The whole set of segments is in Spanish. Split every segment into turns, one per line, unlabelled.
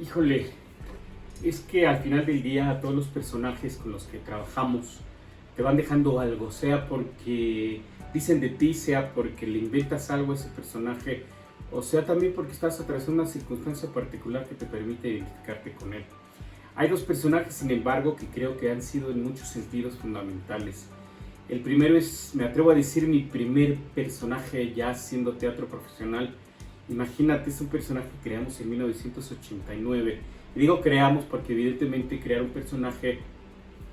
Híjole, es que al final del día todos los personajes con los que trabajamos te van dejando algo, sea porque dicen de ti, sea porque le inventas algo a ese personaje, o sea también porque estás atravesando una circunstancia particular que te permite identificarte con él. Hay dos personajes, sin embargo, que creo que han sido en muchos sentidos fundamentales. El primero es, me atrevo a decir, mi primer personaje ya haciendo teatro profesional. Imagínate, es un personaje que creamos en 1989. Y digo creamos porque evidentemente crear un personaje,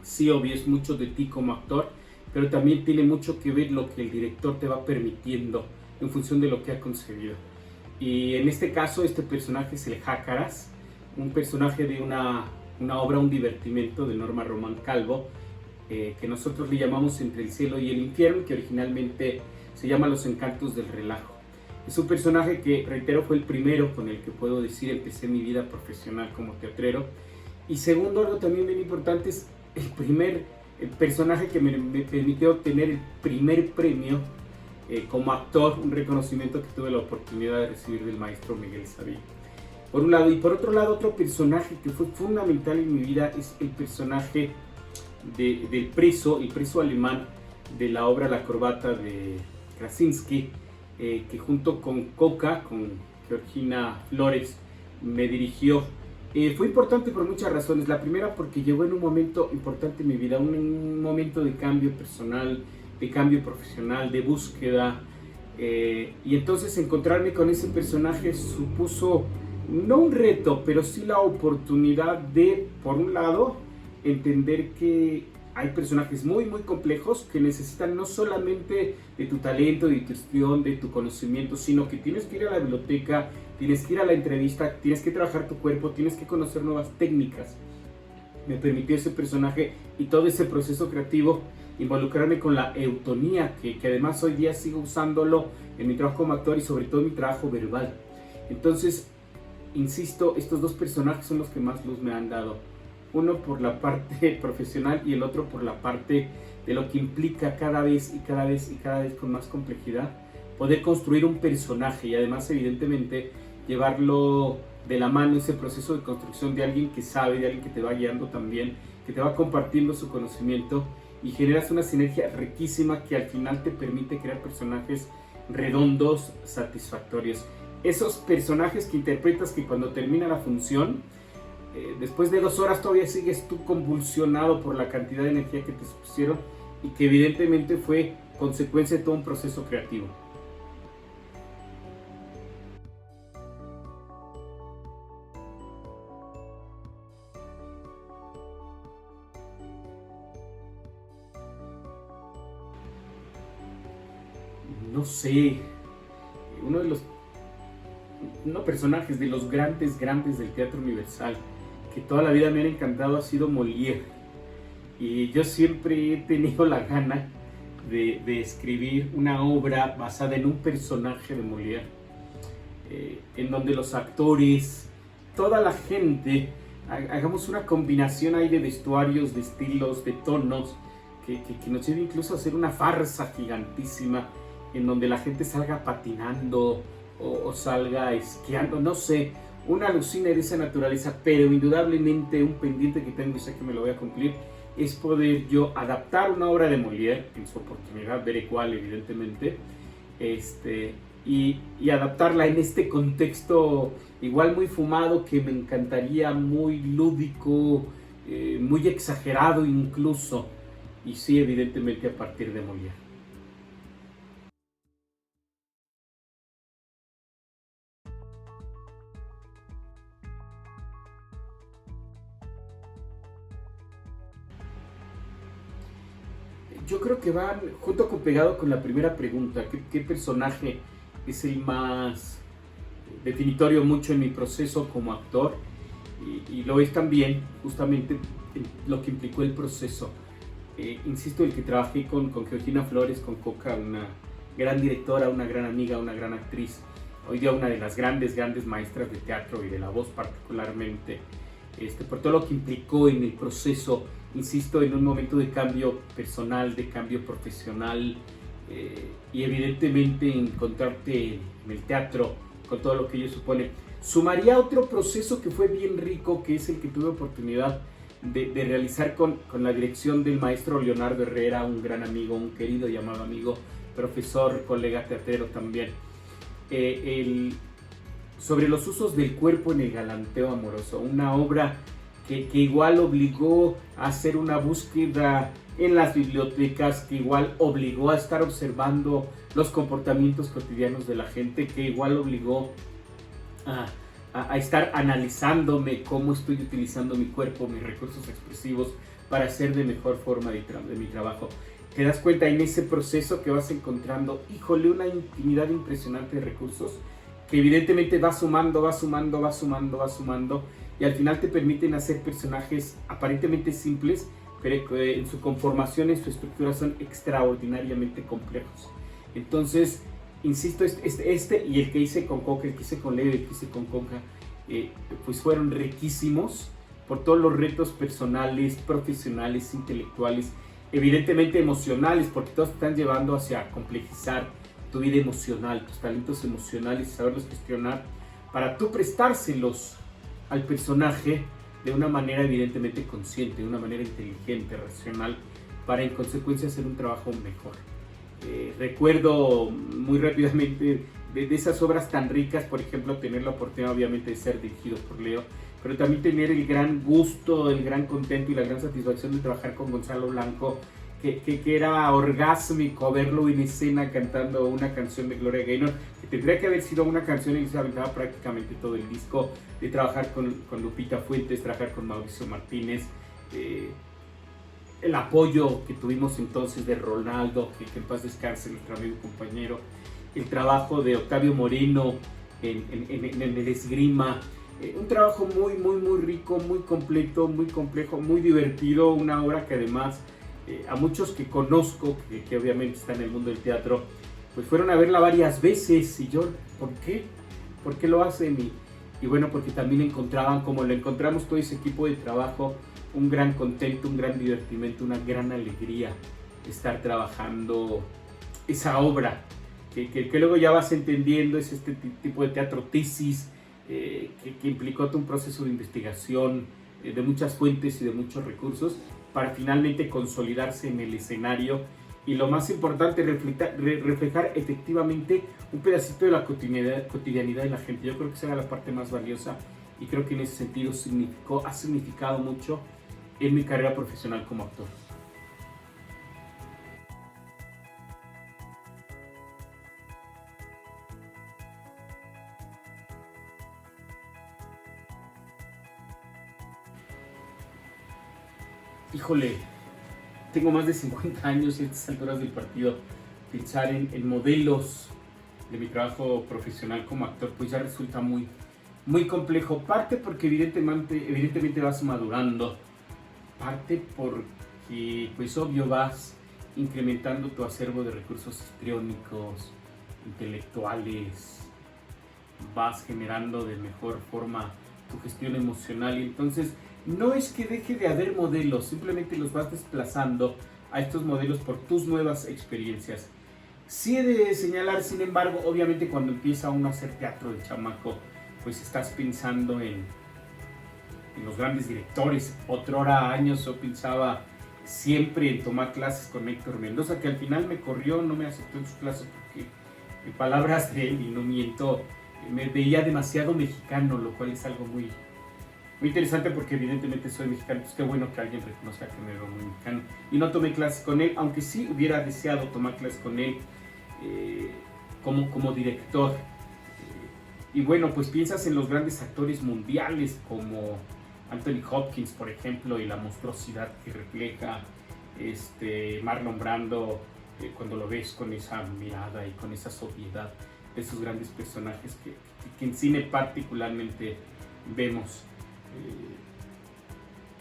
sí, obvio, es mucho de ti como actor, pero también tiene mucho que ver lo que el director te va permitiendo en función de lo que ha concebido. Y en este caso, este personaje es el Jácaras, un personaje de una obra, un divertimento de Norma Román Calvo, que nosotros le llamamos Entre el cielo y el infierno, que originalmente se llama Los encantos del relajo. Es un personaje que, reitero, fue el primero con el que puedo decir empecé mi vida profesional como teatrero. Y segundo, algo también bien importante, es el personaje que me permitió obtener el primer premio como actor, un reconocimiento que tuve la oportunidad de recibir del maestro Miguel Sabí. Por un lado, y por otro lado, otro personaje que fue fundamental en mi vida es el personaje del preso, el preso alemán de la obra La corbata de Krasinski, que junto con Coca, con Georgina Flores, me dirigió. Fue importante por muchas razones. La primera, porque llegó en un momento importante en mi vida, un momento de cambio personal, de cambio profesional, de búsqueda. Y entonces encontrarme con ese personaje supuso no un reto, pero sí la oportunidad de, por un lado, entender que hay personajes muy complejos que necesitan no solamente de tu talento, de tu gestión, de tu conocimiento, sino que tienes que ir a la biblioteca, tienes que ir a la entrevista, tienes que trabajar tu cuerpo, tienes que conocer nuevas técnicas. Me permitió ese personaje y todo ese proceso creativo involucrarme con la eutonía, que además hoy día sigo usándolo en mi trabajo como actor y sobre todo en mi trabajo verbal. Entonces, insisto, estos dos personajes son los que más luz me han dado. Uno por la parte profesional y el otro por la parte de lo que implica cada vez con más complejidad poder construir un personaje y además evidentemente llevarlo de la mano, ese proceso de construcción de alguien que sabe, de alguien que te va guiando también, que te va compartiendo su conocimiento y generas una sinergia riquísima que al final te permite crear personajes redondos, satisfactorios. Esos personajes que interpretas que cuando termina la función, después de 2 horas todavía sigues tú convulsionado por la cantidad de energía que te pusieron y que evidentemente fue consecuencia de todo un proceso creativo. No sé, uno de los personajes de los grandes del teatro universal que toda la vida me han encantado ha sido Molière. Y yo siempre he tenido la gana de escribir una obra basada en un personaje de Molière, en donde los actores, toda la gente, hagamos una combinación ahí de vestuarios, de estilos, de tonos, que nos lleve incluso a hacer una farsa gigantísima, en donde la gente salga patinando o salga esquiando, no sé, una alucina de esa naturaleza, pero indudablemente un pendiente que tengo y sé que me lo voy a cumplir es poder yo adaptar una obra de Molière, en su oportunidad veré cuál evidentemente, y adaptarla en este contexto igual muy fumado que me encantaría, muy lúdico, muy exagerado incluso, y sí, evidentemente a partir de Molière. Yo creo que van junto con pegado con la primera pregunta, ¿qué personaje es el más definitorio mucho en mi proceso como actor? Y lo es también justamente en lo que implicó el proceso. Insisto, el que trabajé con Georgina Flores, con Coca, una gran directora, una gran amiga, una gran actriz, hoy día una de las grandes maestras de teatro y de la voz particularmente, por todo lo que implicó en el proceso, insisto, en un momento de cambio personal, de cambio profesional, y evidentemente encontrarte en el teatro con todo lo que ello supone. Sumaría otro proceso que fue bien rico, que es el que tuve oportunidad de realizar con la dirección del maestro Leonardo Herrera, un gran amigo, un querido y amado amigo, profesor, colega teatrero también. Sobre los usos del cuerpo en el galanteo amoroso, una obra que igual obligó a hacer una búsqueda en las bibliotecas, que igual obligó a estar observando los comportamientos cotidianos de la gente, que igual obligó a estar analizándome cómo estoy utilizando mi cuerpo, mis recursos expresivos para hacer de mejor forma de mi trabajo. Te das cuenta en ese proceso que vas encontrando, híjole, una infinidad impresionante de recursos que evidentemente va sumando y al final te permiten hacer personajes aparentemente simples, pero que en su conformación, en su estructura son extraordinariamente complejos. Entonces, insisto, este y el que hice con Coca, el que hice con Leo y el que hice con Conca, pues fueron riquísimos por todos los retos personales, profesionales, intelectuales, evidentemente emocionales, porque todos te están llevando hacia complejizar tu vida emocional, tus talentos emocionales, saberlos gestionar, para tú prestárselos al personaje de una manera evidentemente consciente, de una manera inteligente, racional, para en consecuencia hacer un trabajo mejor. Recuerdo muy rápidamente de esas obras tan ricas, por ejemplo, tener la oportunidad obviamente de ser dirigido por Leo, pero también tener el gran gusto, el gran contento y la gran satisfacción de trabajar con Gonzalo Blanco, que era orgásmico verlo en escena cantando una canción de Gloria Gaynor, que tendría que haber sido una canción y se aventaba prácticamente todo el disco, de trabajar con Lupita Fuentes, trabajar con Mauricio Martínez, el apoyo que tuvimos entonces de Ronaldo, que en paz descanse, nuestro amigo y compañero, el trabajo de Octavio Moreno en el esgrima, un trabajo muy rico, muy completo, muy complejo, muy divertido, una obra que además a muchos que conozco, que obviamente están en el mundo del teatro, pues fueron a verla varias veces y yo, ¿por qué? ¿Por qué lo hacen? Y bueno, porque también encontraban, como lo encontramos todo ese equipo de trabajo, un gran contento, un gran divertimento, una gran alegría estar trabajando esa obra, que luego ya vas entendiendo, es este tipo de teatro tesis, que implicó todo un proceso de investigación, de muchas fuentes y de muchos recursos, para finalmente consolidarse en el escenario y lo más importante, reflejar efectivamente un pedacito de la cotidianidad de la gente. Yo creo que esa era la parte más valiosa y creo que en ese sentido ha significado mucho en mi carrera profesional como actor. Híjole, tengo más de 50 años y a estas alturas del partido, pensar en modelos de mi trabajo profesional como actor, pues ya resulta muy complejo. Parte porque evidentemente vas madurando, parte porque, pues obvio, vas incrementando tu acervo de recursos histriónicos, intelectuales, vas generando de mejor forma tu gestión emocional y entonces no es que deje de haber modelos, simplemente los vas desplazando a estos modelos por tus nuevas experiencias. Sí he de señalar, sin embargo, obviamente cuando empieza uno a hacer teatro de chamaco, pues estás pensando en los grandes directores. Otrora años yo pensaba siempre en tomar clases con Héctor Mendoza, que al final me corrió, no me aceptó en sus clases porque, en palabras de él, y no miento, me veía demasiado mexicano, lo cual es algo muy interesante porque evidentemente soy mexicano, pues qué bueno que alguien reconozca que me veo muy mexicano. Y no tomé clases con él, aunque sí hubiera deseado tomar clases con él como director. Y bueno, pues piensas en los grandes actores mundiales como Anthony Hopkins, por ejemplo, y la monstruosidad que refleja Marlon Brando, cuando lo ves con esa mirada y con esa sobriedad de esos grandes personajes que en cine particularmente vemos.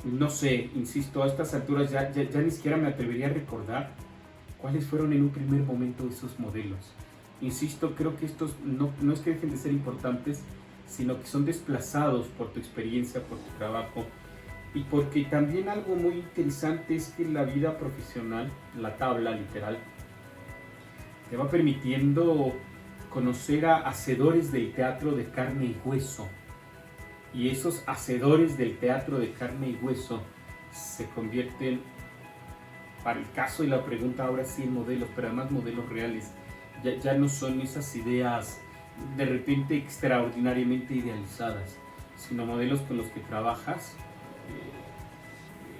No sé, insisto, a estas alturas ya ni siquiera me atrevería a recordar cuáles fueron en un primer momento esos modelos. Insisto, creo que estos no es que dejen de ser importantes, sino que son desplazados por tu experiencia, por tu trabajo, y porque también algo muy interesante es que la vida profesional, la tabla literal, te va permitiendo conocer a hacedores del teatro de carne y hueso. Y esos hacedores del teatro de carne y hueso se convierten, para el caso y la pregunta, ahora sí en modelos, pero además modelos reales. Ya no son esas ideas de repente extraordinariamente idealizadas, sino modelos con los que trabajas.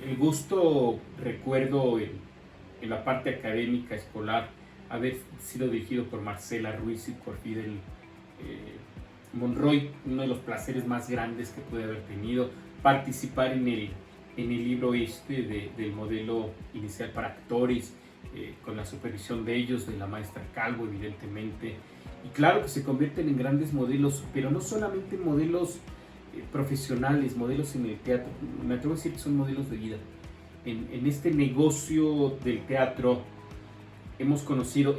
El gusto, recuerdo en la parte académica escolar, haber sido dirigido por Marcela Ruiz y por Fidel Monroy, uno de los placeres más grandes que pude haber tenido, participar en el libro del modelo inicial para actores, con la supervisión de ellos, de la maestra Calvo, evidentemente. Y claro que se convierten en grandes modelos, pero no solamente modelos profesionales, modelos en el teatro. Me atrevo a decir que son modelos de vida. En este negocio del teatro he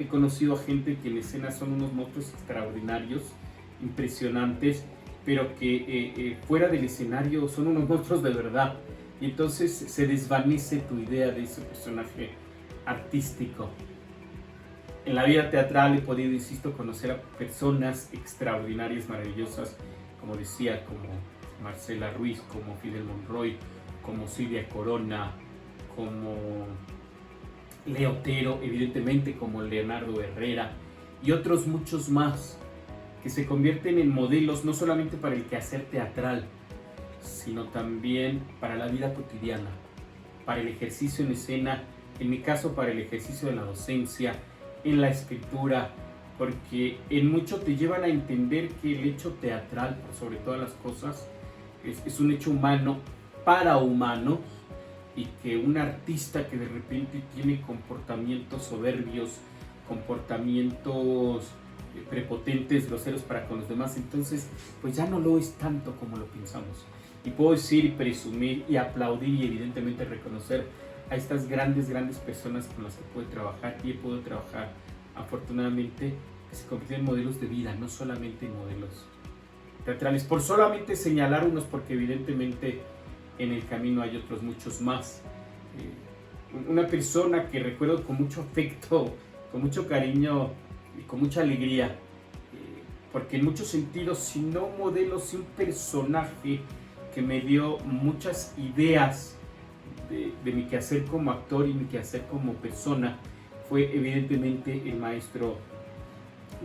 conocido a gente que en escena son unos monstruos extraordinarios, impresionantes, pero que fuera del escenario son unos monstruos de verdad. Y entonces se desvanece tu idea de ese personaje artístico. En la vida teatral he podido, insisto, conocer a personas extraordinarias, maravillosas, como decía, como Marcela Ruiz, como Fidel Monroy, como Silvia Corona, como Leo Otero, evidentemente, como Leonardo Herrera, y otros muchos más, que se convierten en modelos no solamente para el quehacer teatral, sino también para la vida cotidiana, para el ejercicio en escena, en mi caso para el ejercicio de la docencia, en la escritura, porque en mucho te llevan a entender que el hecho teatral, por sobre todas las cosas, es un hecho humano para humanos, y que un artista que de repente tiene comportamientos soberbios, comportamientos prepotentes, groseros para con los demás, entonces pues ya no lo es tanto como lo pensamos. Y puedo decir y presumir y aplaudir y evidentemente reconocer a estas grandes personas con las que puedo trabajar y he podido trabajar, afortunadamente, que se convierten en modelos de vida, no solamente en modelos teatrales, por solamente señalar unos, porque evidentemente en el camino hay otros muchos más. Una persona que recuerdo con mucho afecto, con mucho cariño y con mucha alegría, porque en muchos sentidos, si no un modelo, si un personaje que me dio muchas ideas de mi quehacer como actor y mi quehacer como persona, fue evidentemente el maestro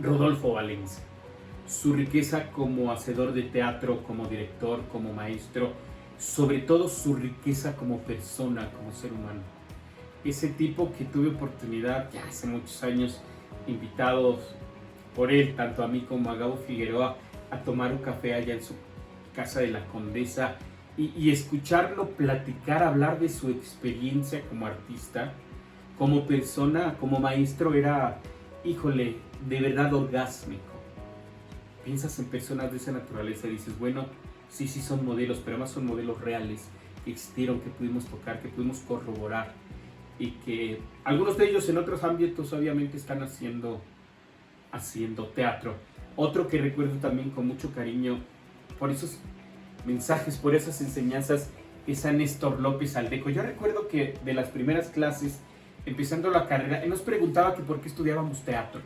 Rodolfo Valencia. Su riqueza como hacedor de teatro, como director, como maestro, sobre todo su riqueza como persona, como ser humano. Ese tipo que tuve oportunidad ya hace muchos años, invitados por él, tanto a mí como a Gabo Figueroa, a tomar un café allá en su casa de la Condesa, y escucharlo platicar, hablar de su experiencia como artista, como persona, como maestro, era, híjole, de verdad orgásmico. Piensas en personas de esa naturaleza y dices, bueno, sí son modelos, pero además son modelos reales que existieron, que pudimos tocar, que pudimos corroborar, y que algunos de ellos en otros ámbitos obviamente están haciendo teatro. Otro que recuerdo también con mucho cariño por esos mensajes, por esas enseñanzas, es a Néstor López Aldeco. Yo recuerdo que de las primeras clases, empezando la carrera, él nos preguntaba que por qué estudiábamos teatro.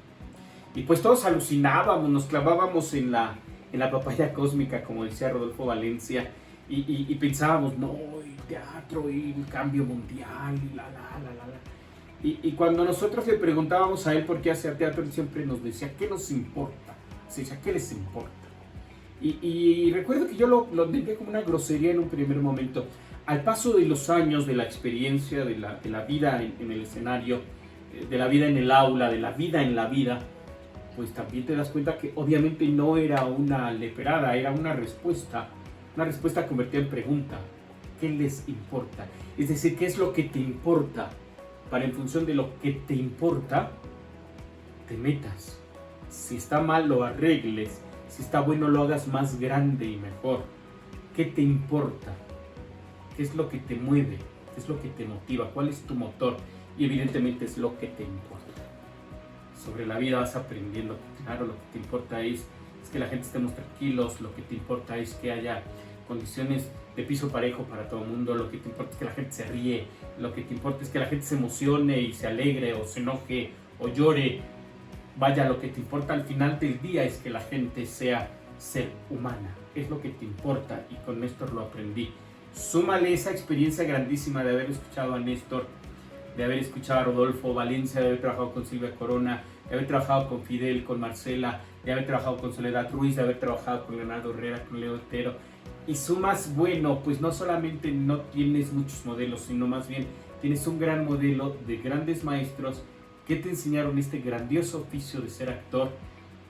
Y pues todos alucinábamos, nos clavábamos en la papaya cósmica, como decía Rodolfo Valencia, y pensábamos, no, el teatro y el cambio mundial, y cuando nosotros le preguntábamos a él por qué hacía teatro, él siempre nos decía, ¿qué nos importa? Se decía, ¿qué les importa? Y recuerdo que yo lo entendí como una grosería en un primer momento. Al paso de los años, de la experiencia, de la vida en el escenario, de la vida en el aula, de la vida en la vida, pues también te das cuenta que obviamente no era una leperada, era una respuesta convertida en pregunta. ¿Qué les importa? Es decir, ¿qué es lo que te importa? Para en función de lo que te importa, te metas. Si está mal, lo arregles. Si está bueno, lo hagas más grande y mejor. ¿Qué te importa? ¿Qué es lo que te mueve? ¿Qué es lo que te motiva? ¿Cuál es tu motor? Y evidentemente es lo que te importa. Sobre la vida vas aprendiendo. Claro, lo que te importa es que la gente estemos tranquilos. Lo que te importa es que haya condiciones de piso parejo para todo el mundo. Lo que te importa es que la gente se ríe. Lo que te importa es que la gente se emocione y se alegre o se enoje o llore. Vaya, lo que te importa al final del día es que la gente sea ser humana, es lo que te importa, y con Néstor lo aprendí. Súmale esa experiencia grandísima de haber escuchado a Néstor, de haber escuchado a Rodolfo Valencia, de haber trabajado con Silvia Corona, de haber trabajado con Fidel, con Marcela, de haber trabajado con Soledad Ruiz, de haber trabajado con Leonardo Herrera, con Leo Otero, y sumas, bueno, pues no solamente no tienes muchos modelos, sino más bien tienes un gran modelo de grandes maestros que te enseñaron este grandioso oficio de ser actor,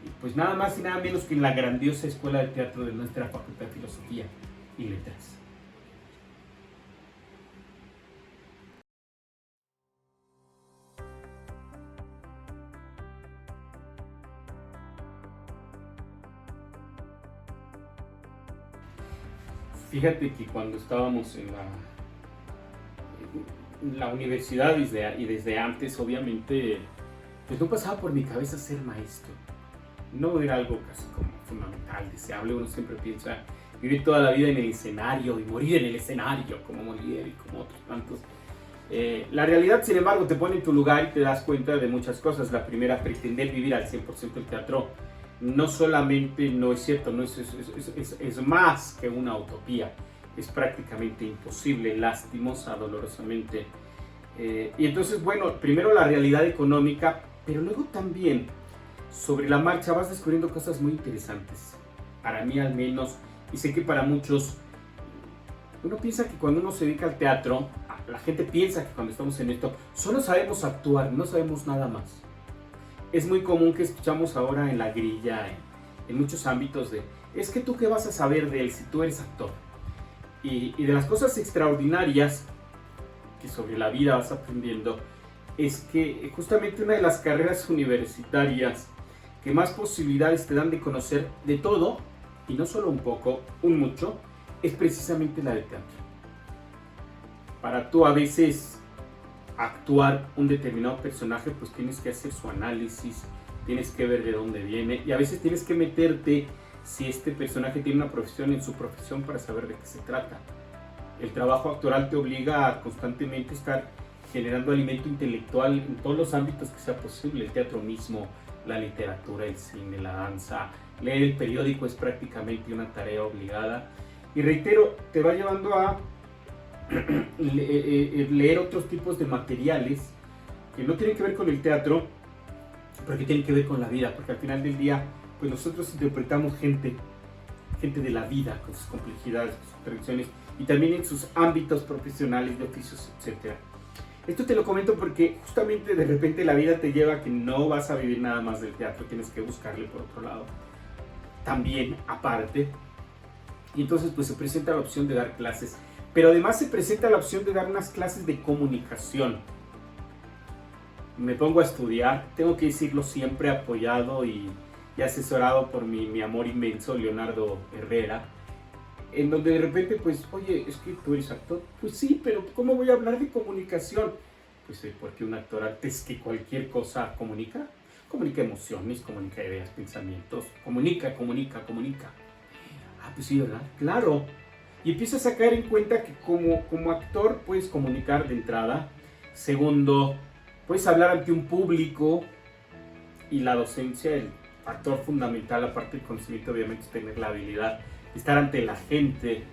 y pues nada más y nada menos que en la grandiosa escuela de teatro de nuestra Facultad de Filosofía y Letras. Fíjate que cuando estábamos en la universidad y desde antes, obviamente, pues no pasaba por mi cabeza ser maestro. No era algo casi como fundamental, deseable. Uno siempre piensa vivir toda la vida en el escenario y morir en el escenario, como Molière y como otros tantos. La realidad, sin embargo, te pone en tu lugar y te das cuenta de muchas cosas. La primera, pretender vivir al 100% el teatro no solamente no es cierto, no es más que una utopía. Es prácticamente imposible, lastimosa, dolorosamente. Y entonces, bueno, primero la realidad económica, pero luego también sobre la marcha vas descubriendo cosas muy interesantes. Para mí al menos, y sé que para muchos, uno piensa que cuando uno se dedica al teatro, la gente piensa que cuando estamos en esto, solo sabemos actuar, no sabemos nada más. Es muy común que escuchamos ahora en la grilla, en muchos ámbitos de, es que tú qué vas a saber de él si tú eres actor. Y de las cosas extraordinarias que sobre la vida vas aprendiendo, es que justamente una de las carreras universitarias que más posibilidades te dan de conocer de todo, y no solo un poco, un mucho, es precisamente la de teatro. Para tú a veces actuar un determinado personaje, pues tienes que hacer su análisis, tienes que ver de dónde viene, y a veces tienes que meterte si este personaje tiene una profesión en su profesión para saber de qué se trata. El trabajo actoral te obliga a constantemente estar generando alimento intelectual en todos los ámbitos que sea posible, el teatro mismo, la literatura, el cine, la danza, leer el periódico es prácticamente una tarea obligada, y reitero, te va llevando a leer otros tipos de materiales que no tienen que ver con el teatro, pero que tienen que ver con la vida, porque al final del día, pues nosotros interpretamos gente de la vida, con sus complejidades, con sus contradicciones, y también en sus ámbitos profesionales, de oficios, etc. Esto te lo comento porque justamente de repente la vida te lleva a que no vas a vivir nada más del teatro, tienes que buscarle por otro lado, también aparte, y entonces pues se presenta la opción de dar clases, pero además se presenta la opción de dar unas clases de comunicación. Me pongo a estudiar, tengo que decirlo, siempre apoyado y asesorado por mi amor inmenso, Leonardo Herrera, en donde de repente, pues, oye, es que tú eres actor. Pues sí, pero ¿cómo voy a hablar de comunicación? Pues porque un actor, antes que cualquier cosa, comunica. Comunica emociones, comunica ideas, pensamientos, comunica. Ah, pues sí, ¿verdad? Claro. Y empiezas a caer en cuenta que como actor puedes comunicar de entrada. Segundo, puedes hablar ante un público, y la docencia, el factor fundamental, aparte del conocimiento, obviamente, es tener la habilidad de estar ante la gente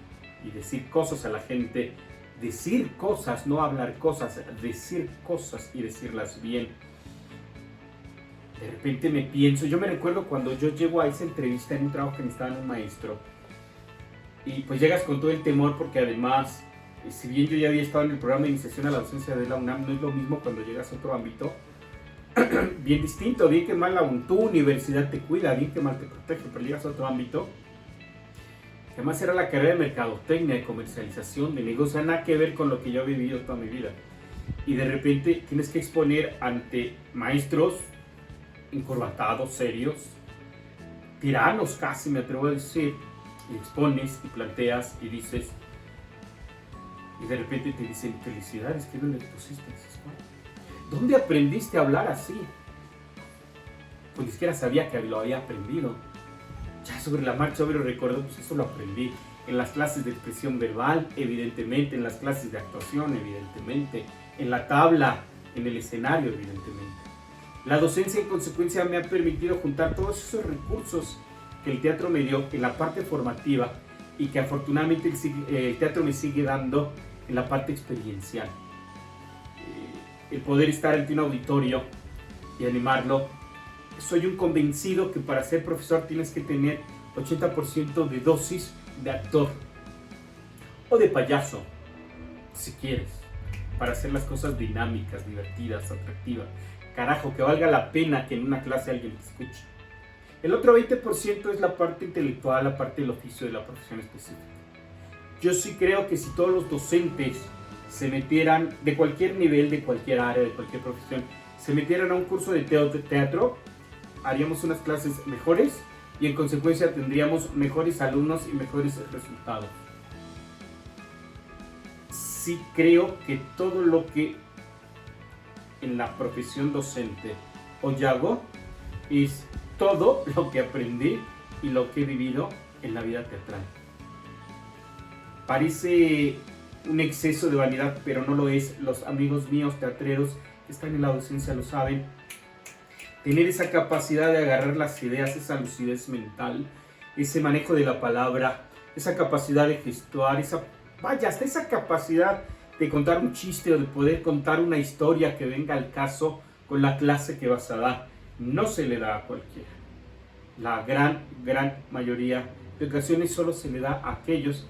y decir cosas a la gente. Decir cosas, no hablar cosas, decir cosas y decirlas bien. De repente me pienso, yo me recuerdo cuando yo llego a esa entrevista en un trabajo que me estaba dando un maestro, y pues llegas con todo el temor porque además, si bien yo ya había estado en el programa de iniciación a la docencia de la UNAM, no es lo mismo cuando llegas a otro ámbito, bien distinto, bien que mal tu universidad te cuida, bien que mal te protege, pero llegas a otro ámbito, que además era la carrera de mercadotecnia, de comercialización, de negocio, nada que ver con lo que yo he vivido toda mi vida, y de repente tienes que exponer ante maestros encorbatados, serios, tiranos casi, me atrevo a decir, y expones y planteas y dices, y de repente te dicen, felicidades, ¿qué no le pusiste? ¿Dónde aprendiste a hablar así? Pues ni siquiera sabía que lo había aprendido. Ya sobre la marcha, pero recuerdo, pues eso lo aprendí en las clases de expresión verbal, evidentemente, en las clases de actuación, evidentemente, en la tabla, en el escenario, evidentemente. La docencia en consecuencia me ha permitido juntar todos esos recursos que el teatro me dio en la parte formativa y que afortunadamente el teatro me sigue dando en la parte experiencial. El poder estar ante un auditorio y animarlo. Soy un convencido que para ser profesor tienes que tener 80% de dosis de actor o de payaso, si quieres, para hacer las cosas dinámicas, divertidas, atractivas. Carajo, que valga la pena que en una clase alguien te escuche. El otro 20% es la parte intelectual, la parte del oficio de la profesión específica. Yo sí creo que si todos los docentes se metieran, de cualquier nivel, de cualquier área, de cualquier profesión, se metieran a un curso de teatro, haríamos unas clases mejores y en consecuencia tendríamos mejores alumnos y mejores resultados. Sí creo que todo lo que en la profesión docente hoy hago es todo lo que aprendí y lo que he vivido en la vida teatral. Parece un exceso de vanidad, pero no lo es. Los amigos míos teatreros que están en la docencia lo saben. Tener esa capacidad de agarrar las ideas, esa lucidez mental, ese manejo de la palabra, esa capacidad de gestuar, hasta esa capacidad de contar un chiste o de poder contar una historia que venga al caso con la clase que vas a dar, no se le da a cualquiera. La gran mayoría de ocasiones solo se le da a aquellos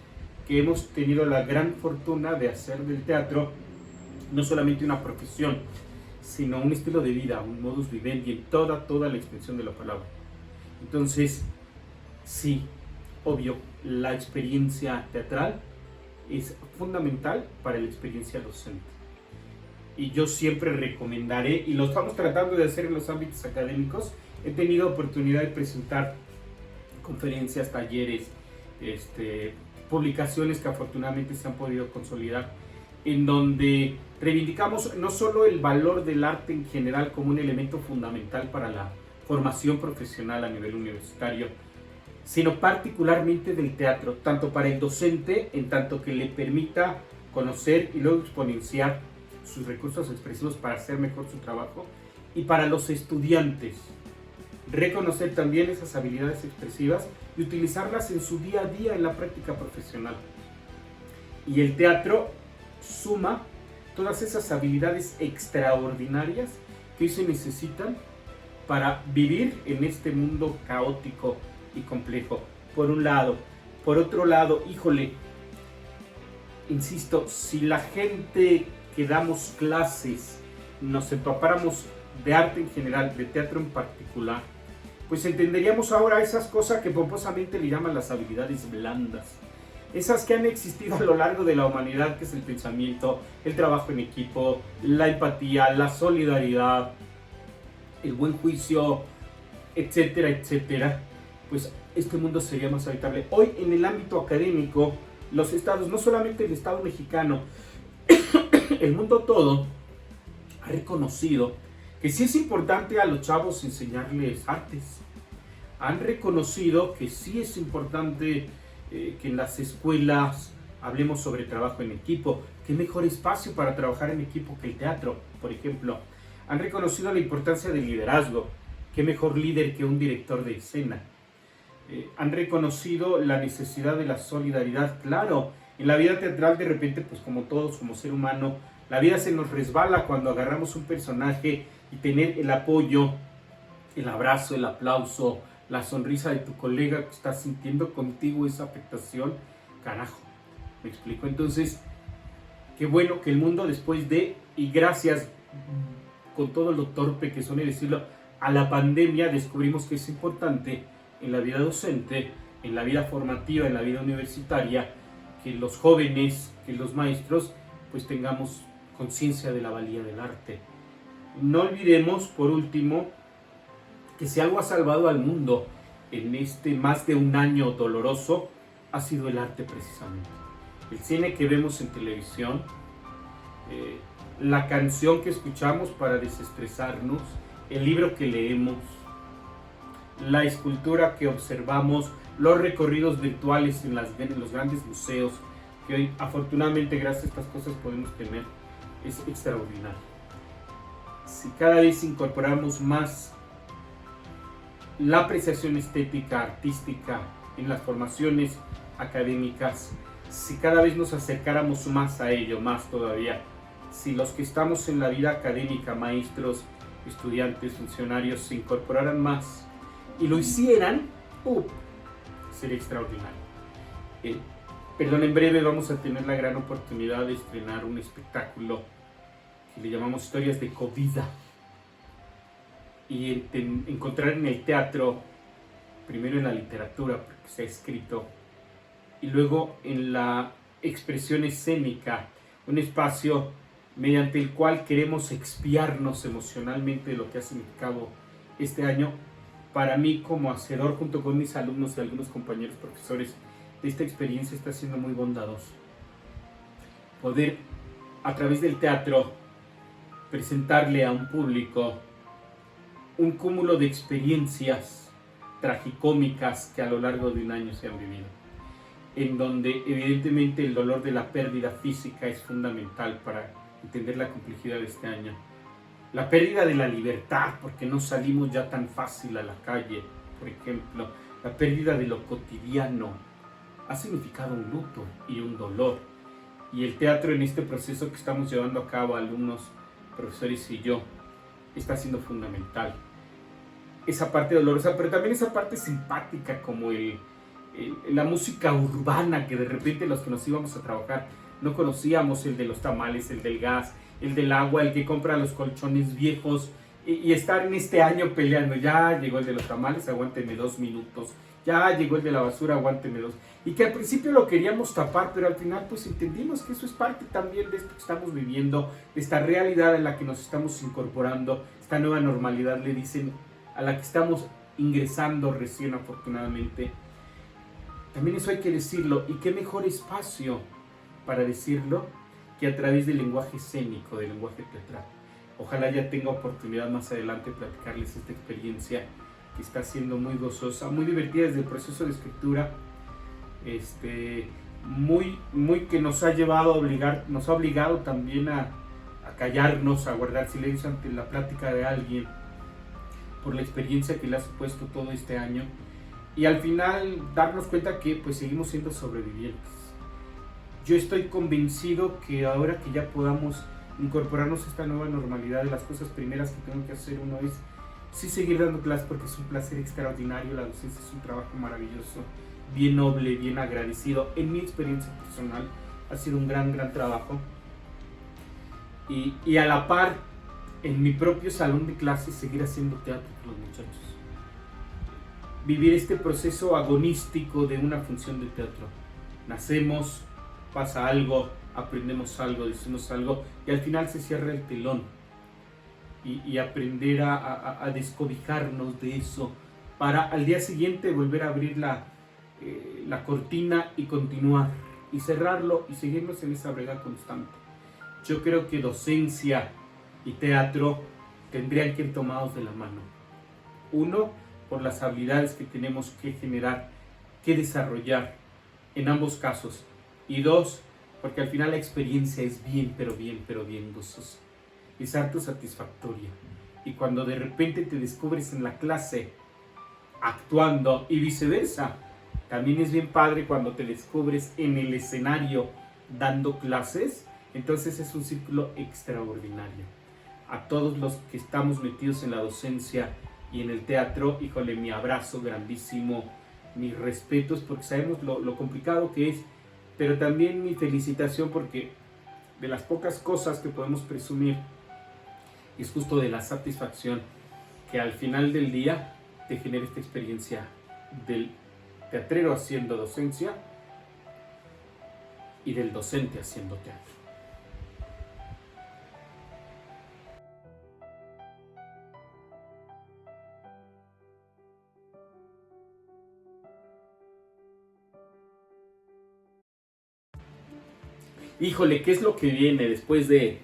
que hemos tenido la gran fortuna de hacer del teatro no solamente una profesión, sino un estilo de vida, un modus vivendi en toda la extensión de la palabra. Entonces, sí, obvio, la experiencia teatral es fundamental para la experiencia docente. Y yo siempre recomendaré, y lo estamos tratando de hacer en los ámbitos académicos, he tenido oportunidad de presentar conferencias, talleres, publicaciones que afortunadamente se han podido consolidar, en donde reivindicamos no solo el valor del arte en general como un elemento fundamental para la formación profesional a nivel universitario, sino particularmente del teatro, tanto para el docente, en tanto que le permita conocer y luego exponenciar sus recursos expresivos para hacer mejor su trabajo, y para los estudiantes, reconocer también esas habilidades expresivas y utilizarlas en su día a día en la práctica profesional. Y el teatro suma todas esas habilidades extraordinarias que hoy se necesitan para vivir en este mundo caótico y complejo, por un lado. Por otro lado, híjole, insisto, si la gente que damos clases nos empapáramos de arte en general, de teatro en particular, pues entenderíamos ahora esas cosas que pomposamente le llaman las habilidades blandas, esas que han existido a lo largo de la humanidad, que es el pensamiento, el trabajo en equipo, la empatía, la solidaridad, el buen juicio, etcétera, etcétera. Pues este mundo sería más habitable. Hoy en el ámbito académico, los estados, no solamente el estado mexicano, el mundo todo ha reconocido que sí es importante a los chavos enseñarles artes. Han reconocido que sí es importante que en las escuelas hablemos sobre trabajo en equipo. ¿Qué mejor espacio para trabajar en equipo que el teatro, por ejemplo? Han reconocido la importancia del liderazgo. ¿Qué mejor líder que un director de escena? Han reconocido la necesidad de la solidaridad. Claro, en la vida teatral de repente, pues como todos, como ser humano, la vida se nos resbala cuando agarramos un personaje, y tener el apoyo, el abrazo, el aplauso, la sonrisa de tu colega que está sintiendo contigo esa afectación, carajo, ¿me explico? Entonces, qué bueno que el mundo después de, y gracias, con todo lo torpe que suene decirlo, a la pandemia descubrimos que es importante en la vida docente, en la vida formativa, en la vida universitaria, que los jóvenes, que los maestros, pues tengamos conciencia de la valía del arte. No olvidemos, por último, que si algo ha salvado al mundo en este más de un año doloroso, ha sido el arte precisamente. El cine que vemos en televisión, la canción que escuchamos para desestresarnos, el libro que leemos, la escultura que observamos, los recorridos virtuales en los grandes museos, que hoy afortunadamente gracias a estas cosas podemos tener, es extraordinario. si cada vez incorporamos más la apreciación estética, artística en las formaciones académicas, si cada vez nos acercáramos más a ello, más todavía, si los que estamos en la vida académica, maestros, estudiantes, funcionarios, se incorporaran más y lo hicieran, sería extraordinario. En breve vamos a tener la gran oportunidad de estrenar un espectáculo que le llamamos Historias de Covida, y encontrar en el teatro, primero en la literatura, porque se ha escrito, y luego en la expresión escénica, un espacio mediante el cual queremos expiarnos emocionalmente de lo que ha significado este año. Para mí, como hacedor, junto con mis alumnos y algunos compañeros profesores, de esta experiencia está siendo muy bondadoso. Poder, a través del teatro, presentarle a un público un cúmulo de experiencias tragicómicas que a lo largo de un año se han vivido, en donde evidentemente el dolor de la pérdida física es fundamental para entender la complejidad de este año. La pérdida de la libertad, porque no salimos ya tan fácil a la calle, por ejemplo. La pérdida de lo cotidiano ha significado un luto y un dolor. Y el teatro, en este proceso que estamos llevando a cabo, alumnos, profesores y yo, está siendo fundamental. Esa parte dolorosa, pero también esa parte simpática, como la música urbana, que de repente los que nos íbamos a trabajar no conocíamos, el de los tamales, el del gas, el del agua, el que compra los colchones viejos, y estar en este año peleando. Ya llegó el de los tamales, aguánteme 2 minutos. Ya llegó el de la basura, aguánteme 2. Y que al principio lo queríamos tapar, pero al final pues entendimos que eso es parte también de esto que estamos viviendo, de esta realidad en la que nos estamos incorporando, esta nueva normalidad, le dicen, a la que estamos ingresando recién, afortunadamente. También eso hay que decirlo, y qué mejor espacio para decirlo que a través del lenguaje escénico, del lenguaje teatral. Ojalá ya tenga oportunidad más adelante de platicarles esta experiencia que está siendo muy gozosa, muy divertida desde el proceso de escritura, muy que nos ha llevado a nos ha obligado también a callarnos, a guardar silencio ante la plática de alguien, por la experiencia que le ha supuesto todo este año, y al final darnos cuenta que pues seguimos siendo sobrevivientes. Yo estoy convencido que ahora que ya podamos incorporarnos a esta nueva normalidad, de las cosas primeras que tengo que hacer uno es sí seguir dando clases, porque es un placer extraordinario. La docencia es un trabajo maravilloso, bien noble, bien agradecido. En mi experiencia personal ha sido un gran trabajo, y a la par, en mi propio salón de clases, seguir haciendo teatro con los muchachos, vivir este proceso agonístico de una función de teatro. Nacemos, pasa algo, aprendemos algo, decimos algo, y al final se cierra el telón, y aprender a descobijarnos de eso, para al día siguiente volver a abrir la cortina y continuar, y cerrarlo, y seguirnos en esa brega constante. Yo creo que docencia y teatro tendrían que ir tomados de la mano. Uno, por las habilidades que tenemos que generar, que desarrollar en ambos casos. Y dos, porque al final la experiencia es bien gozosa. Es harto satisfactoria. Y cuando de repente te descubres en la clase actuando, y viceversa, también es bien padre cuando te descubres en el escenario dando clases. Entonces es un círculo extraordinario. A todos los que estamos metidos en la docencia y en el teatro, híjole, mi abrazo grandísimo, mis respetos, porque sabemos lo complicado que es, pero también mi felicitación, porque de las pocas cosas que podemos presumir es justo de la satisfacción que al final del día te genera esta experiencia del teatrero haciendo docencia y del docente haciendo teatro. Híjole, ¿qué es lo que viene después de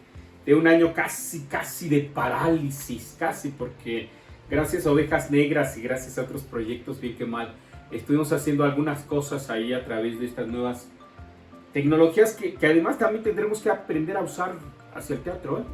un año casi de parálisis? Casi, porque gracias a Ovejas Negras y gracias a otros proyectos, bien que mal, estuvimos haciendo algunas cosas ahí a través de estas nuevas tecnologías que además también tendremos que aprender a usar hacia el teatro,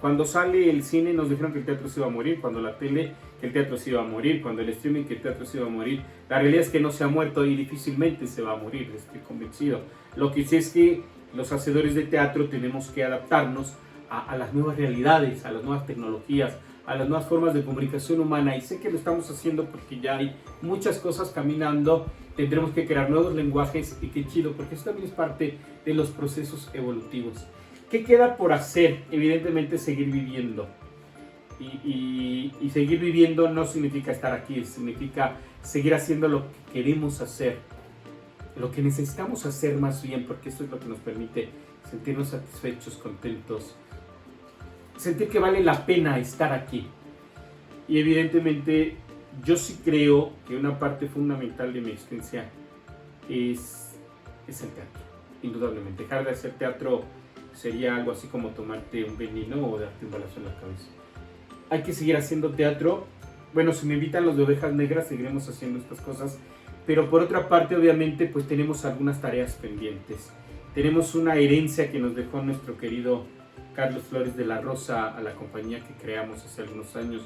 Cuando sale el cine nos dijeron que el teatro se iba a morir, cuando la tele que el teatro se iba a morir, cuando el streaming que el teatro se iba a morir. La realidad es que no se ha muerto y difícilmente se va a morir, estoy convencido. Lo que sí es que los hacedores de teatro tenemos que adaptarnos a las nuevas realidades, a las nuevas tecnologías, a las nuevas formas de comunicación humana, y sé que lo estamos haciendo porque ya hay muchas cosas caminando. Tendremos que crear nuevos lenguajes, y qué chido, porque eso también es parte de los procesos evolutivos. ¿Qué queda por hacer? Evidentemente seguir viviendo. Y seguir viviendo no significa estar aquí, significa seguir haciendo lo que queremos hacer, lo que necesitamos hacer más bien, porque esto es lo que nos permite sentirnos satisfechos, contentos, sentir que vale la pena estar aquí. Y evidentemente yo sí creo que una parte fundamental de mi existencia es el teatro, indudablemente. Dejar de hacer teatro sería algo así como tomarte un veneno o darte un balazo en la cabeza. Hay que seguir haciendo teatro. Bueno, si me invitan los de Ovejas Negras, seguiremos haciendo estas cosas. Pero por otra parte, obviamente, pues tenemos algunas tareas pendientes. Tenemos una herencia que nos dejó nuestro querido Carlos Flores de la Rosa a la compañía que creamos hace algunos años,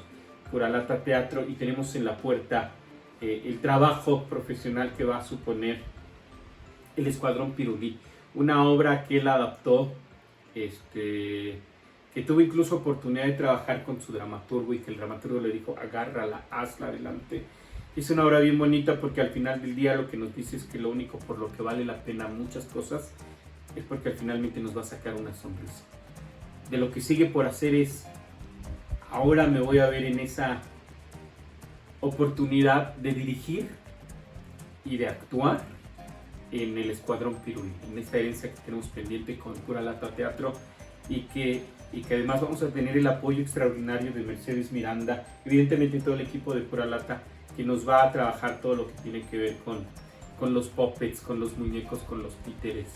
Puralata Teatro, y tenemos en la puerta el trabajo profesional que va a suponer El Escuadrón Pirulí, una obra que él adaptó, que tuvo incluso oportunidad de trabajar con su dramaturgo, y que el dramaturgo le dijo: agárrala, hazla adelante. Es una obra bien bonita, porque al final del día lo que nos dice es que lo único por lo que vale la pena muchas cosas es porque finalmente nos va a sacar una sonrisa. De lo que sigue por hacer es, ahora me voy a ver en esa oportunidad de dirigir y de actuar en El Escuadrón Pirulí, en esta herencia que tenemos pendiente con Puralata Teatro, y que además vamos a tener el apoyo extraordinario de Mercedes Miranda, evidentemente todo el equipo de Puralata, que nos va a trabajar todo lo que tiene que ver con los puppets, con los muñecos, con los títeres,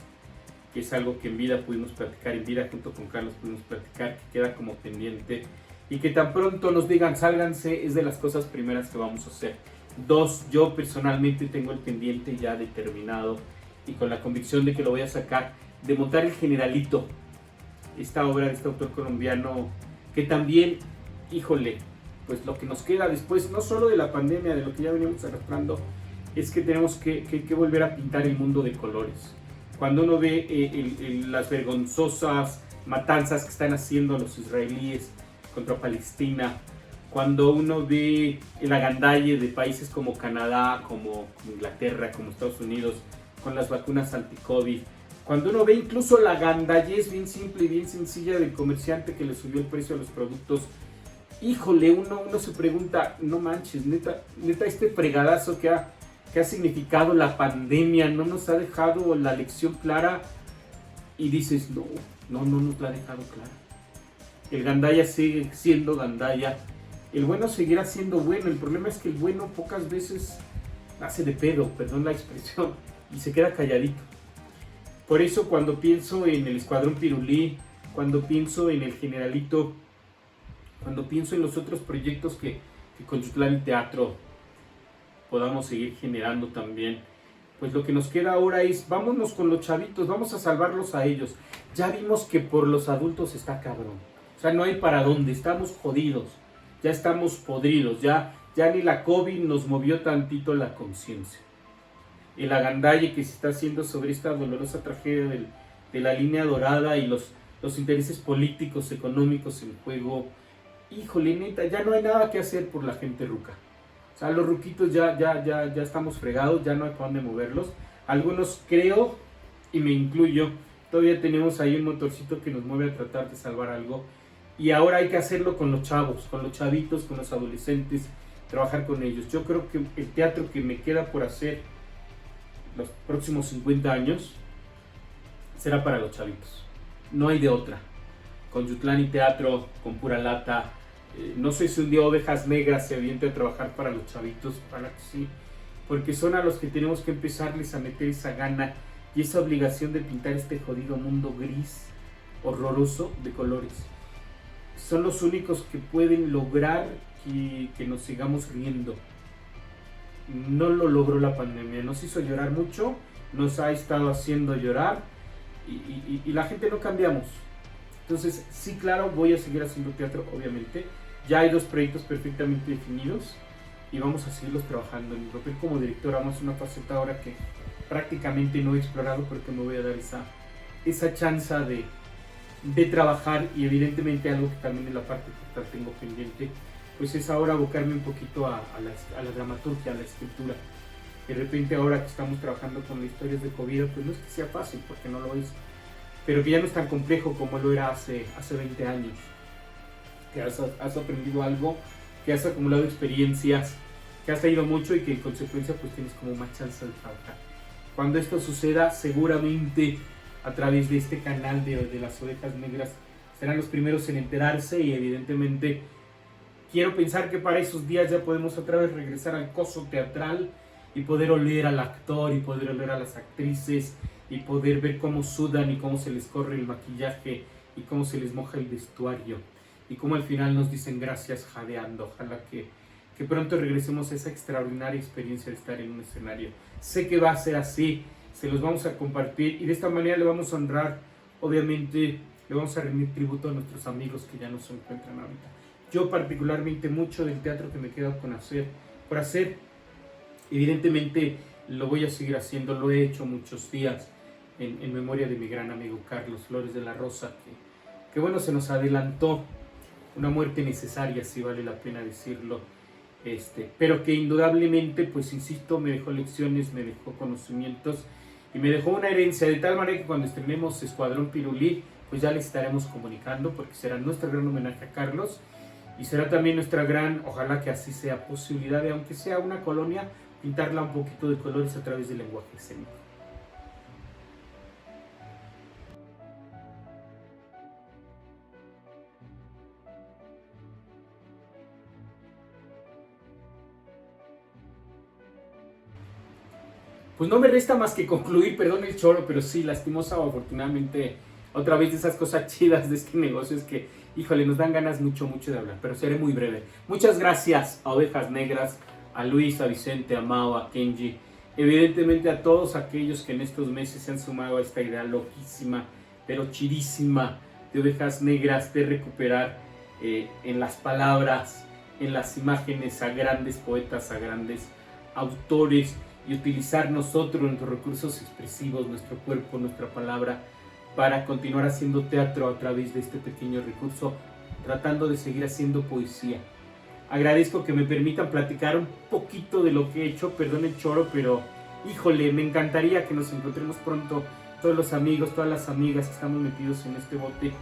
que es algo que en vida pudimos platicar, en vida junto con Carlos pudimos platicar, que queda como pendiente, y que tan pronto nos digan sálganse, es de las cosas primeras que vamos a hacer. 2, yo personalmente tengo el pendiente ya determinado y con la convicción de que lo voy a sacar, de montar El Generalito, esta obra de este autor colombiano que también, híjole, pues lo que nos queda después, no solo de la pandemia, de lo que ya veníamos arrastrando, es que tenemos que volver a pintar el mundo de colores. Cuando uno ve las vergonzosas matanzas que están haciendo los israelíes contra Palestina, cuando uno ve el agandalle de países como Canadá, como Inglaterra, como Estados Unidos, con las vacunas anti-COVID, cuando uno ve incluso la gandallez bien simple y bien sencilla del comerciante que le subió el precio a los productos, híjole, uno se pregunta, no manches, neta este fregadazo que ha significado la pandemia no nos ha dejado la lección clara, y dices, no nos la ha dejado clara. El gandaya sigue siendo gandaya, el bueno seguirá siendo bueno. El problema es que el bueno pocas veces hace de pedo, perdón la expresión, y se queda calladito. Por eso cuando pienso en El Escuadrón Pirulí, cuando pienso en El Generalito, cuando pienso en los otros proyectos que con Yutlán Teatro podamos seguir generando también, pues lo que nos queda ahora es, vámonos con los chavitos, vamos a salvarlos a ellos. Ya vimos que por los adultos está cabrón, o sea, no hay para dónde, estamos jodidos, ya estamos podridos, ya ni la COVID nos movió tantito la conciencia. El agandalle que se está haciendo sobre esta dolorosa tragedia de la línea dorada y los intereses políticos, económicos en juego, híjole, neta, ya no hay nada que hacer por la gente ruca. O sea, los ruquitos ya estamos fregados, ya no hay para dónde moverlos. Algunos creo, y me incluyo, todavía tenemos ahí un motorcito que nos mueve a tratar de salvar algo. Y ahora hay que hacerlo con los chavos, con los chavitos, con los adolescentes, trabajar con ellos. Yo creo que el teatro que me queda por hacer los próximos 50 años será para los chavitos. No hay de otra. Con Yutlán Teatro, con Puralata, no sé si un día Ovejas Negras se aviente a trabajar para los chavitos, para que sí, porque son a los que tenemos que empezarles a meter esa gana y esa obligación de pintar este jodido mundo gris, horroroso de colores. Son los únicos que pueden lograr que nos sigamos riendo. No lo logró la pandemia, nos hizo llorar mucho, nos ha estado haciendo llorar y la gente no cambiamos. Entonces, sí, claro, voy a seguir haciendo teatro, obviamente. Ya hay 2 proyectos perfectamente definidos y vamos a seguirlos trabajando. En mi papel como director, vamos a una faceta ahora que prácticamente no he explorado, porque me voy a dar esa chance de trabajar, y evidentemente algo que también en la parte teatral tengo pendiente, pues es ahora abocarme un poquito a la dramaturgia, a la escritura. De repente ahora que estamos trabajando con las historias de COVID, pues no es que sea fácil, porque no lo es, pero que ya no es tan complejo como lo era hace 20 años, que has aprendido algo, que has acumulado experiencias, que has leído mucho y que en consecuencia pues tienes como más chance de trabajar. Cuando esto suceda, seguramente a través de este canal de las Ovejas Negras serán los primeros en enterarse, y evidentemente quiero pensar que para esos días ya podemos otra vez regresar al coso teatral y poder oler al actor y poder oler a las actrices y poder ver cómo sudan y cómo se les corre el maquillaje y cómo se les moja el vestuario y cómo al final nos dicen gracias jadeando. Ojalá que pronto regresemos a esa extraordinaria experiencia de estar en un escenario. Sé que va a ser así, se los vamos a compartir y de esta manera le vamos a honrar, obviamente le vamos a rendir tributo a nuestros amigos que ya no se encuentran ahorita. Yo particularmente mucho del teatro que me queda por hacer, evidentemente lo voy a seguir haciendo, lo he hecho muchos días en memoria de mi gran amigo Carlos Flores de la Rosa, que bueno, se nos adelantó, una muerte necesaria, si vale la pena decirlo, pero que indudablemente, pues insisto, me dejó lecciones, me dejó conocimientos y me dejó una herencia, de tal manera que cuando estrenemos Escuadrón Pirulí, pues ya les estaremos comunicando, porque será nuestro gran homenaje a Carlos y será también nuestra gran, ojalá que así sea, posibilidad de, aunque sea una colonia, pintarla un poquito de colores a través del lenguaje escénico. Pues no me resta más que concluir, perdón el choro, pero sí, lastimosa o afortunadamente, otra vez de esas cosas chidas de este negocio es que, híjole, nos dan ganas mucho de hablar, pero seré muy breve. Muchas gracias a Ovejas Negras, a Luis, a Vicente, a Mao, a Kenji, evidentemente a todos aquellos que en estos meses se han sumado a esta idea loquísima, pero chidísima, de Ovejas Negras, de recuperar en las palabras, en las imágenes, a grandes poetas, a grandes autores, y utilizar nosotros nuestros recursos expresivos, nuestro cuerpo, nuestra palabra, para continuar haciendo teatro a través de este pequeño recurso, tratando de seguir haciendo poesía. Agradezco que me permitan platicar un poquito de lo que he hecho, perdón el choro, pero híjole, me encantaría que nos encontremos pronto, todos los amigos, todas las amigas que estamos metidos en este bote,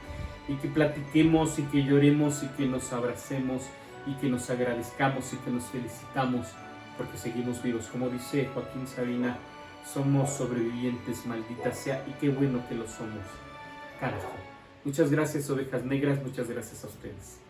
y que platiquemos y que lloremos y que nos abracemos y que nos agradezcamos y que nos felicitamos, porque seguimos vivos. Como dice Joaquín Sabina, somos sobrevivientes, maldita sea, y qué bueno que lo somos. Carajo. Muchas gracias, Ovejas Negras, muchas gracias a ustedes.